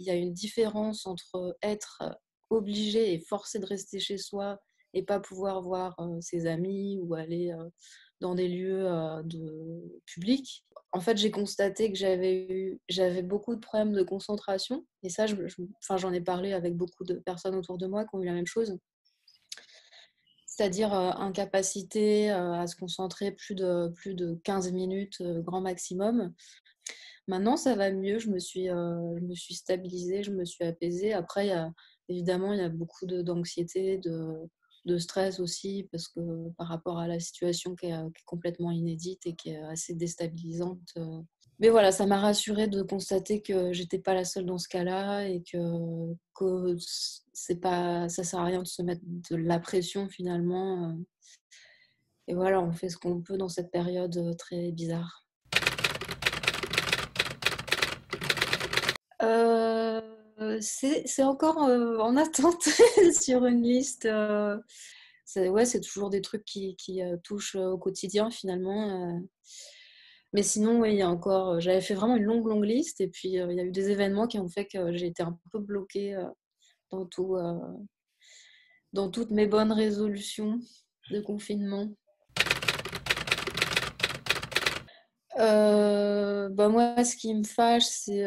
il y a une différence entre être obligé et forcé de rester chez soi et pas pouvoir voir ses amis ou aller dans des lieux publics. En fait, j'ai constaté que j'avais beaucoup de problèmes de concentration et ça, enfin, j'en ai parlé avec beaucoup de personnes autour de moi qui ont eu la même chose. C'est-à-dire incapacité à se concentrer plus de 15 minutes grand maximum. Maintenant, ça va mieux, je me suis stabilisée, je me suis apaisée. Après, évidemment, il y a beaucoup d'anxiété, de stress aussi, parce que par rapport à la situation qui est complètement inédite et qui est assez déstabilisante. Mais voilà, ça m'a rassurée de constater que j'étais pas la seule dans ce cas-là et que ça sert à rien de se mettre de la pression finalement. Et voilà, on fait ce qu'on peut dans cette période très bizarre. C'est encore en attente sur une liste. C'est toujours des trucs qui touchent au quotidien finalement. Mais sinon, oui, il y a encore. J'avais fait vraiment une longue, longue liste et puis il y a eu des événements qui ont fait que j'ai été un peu bloquée dans tout, dans toutes mes bonnes résolutions de confinement. Bah moi, ce qui me fâche, c'est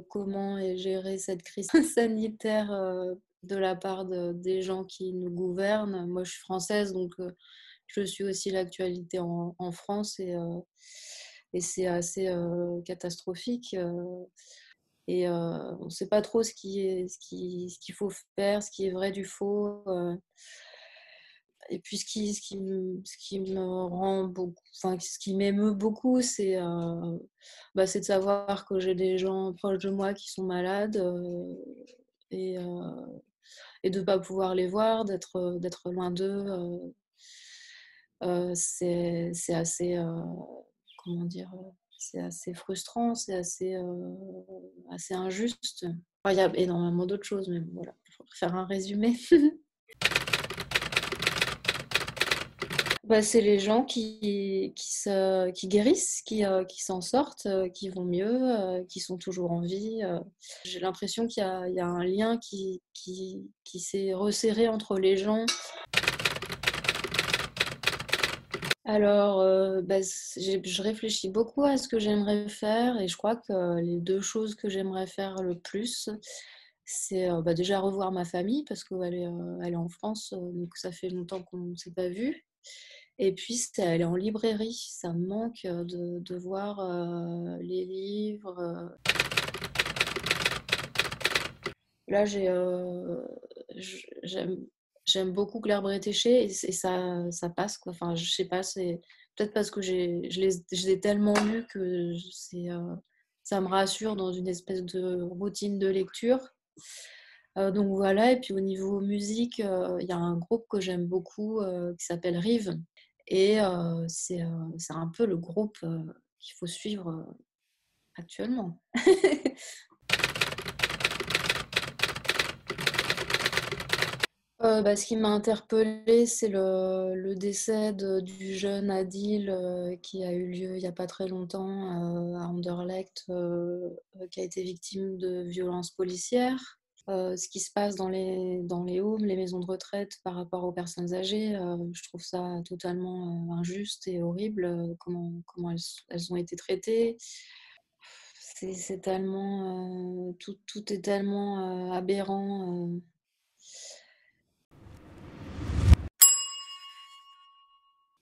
comment est gérée cette crise sanitaire de la part des gens qui nous gouvernent. Moi, je suis française, donc je suis aussi l'actualité en France et c'est assez catastrophique. Et on ne sait pas trop ce qu'il faut faire, ce qui est vrai du faux. Et puis ce qui me rend beaucoup, enfin ce qui m'émeut beaucoup, c'est de savoir que j'ai des gens proches de moi qui sont malades et, euh, et de ne pas pouvoir les voir, d'être loin d'eux. C'est assez, comment dire, c'est assez frustrant, c'est assez injuste. Enfin, il y a énormément d'autres choses, mais bon, voilà, pour faire un résumé. Bah, c'est les gens qui guérissent, qui s'en sortent, qui vont mieux, qui sont toujours en vie. J'ai l'impression qu'il y a un lien qui s'est resserré entre les gens. Alors, bah, je réfléchis beaucoup à ce que j'aimerais faire et je crois que les deux choses que j'aimerais faire le plus, c'est bah, déjà revoir ma famille parce elle est en France, donc ça fait longtemps qu'on ne s'est pas vu. Et puis, c'est aller en librairie. Ça me manque de voir les livres. Là, j'aime, j'aime beaucoup Claire Bretéché et ça passe, quoi. Enfin, je sais pas, c'est peut-être parce que je l'ai tellement lu que ça me rassure dans une espèce de routine de lecture. Donc voilà, et puis au niveau musique, il y a un groupe que j'aime beaucoup qui s'appelle Rive. Et c'est un peu le groupe qu'il faut suivre actuellement. Bah, ce qui m'a interpellée, c'est le décès du jeune Adil qui a eu lieu il n'y a pas très longtemps à Anderlecht, qui a été victime de violences policières. Ce qui se passe dans les homes, les maisons de retraite par rapport aux personnes âgées, je trouve ça totalement injuste et horrible, comment elles ont été traitées. C'est tellement, tout est tellement aberrant.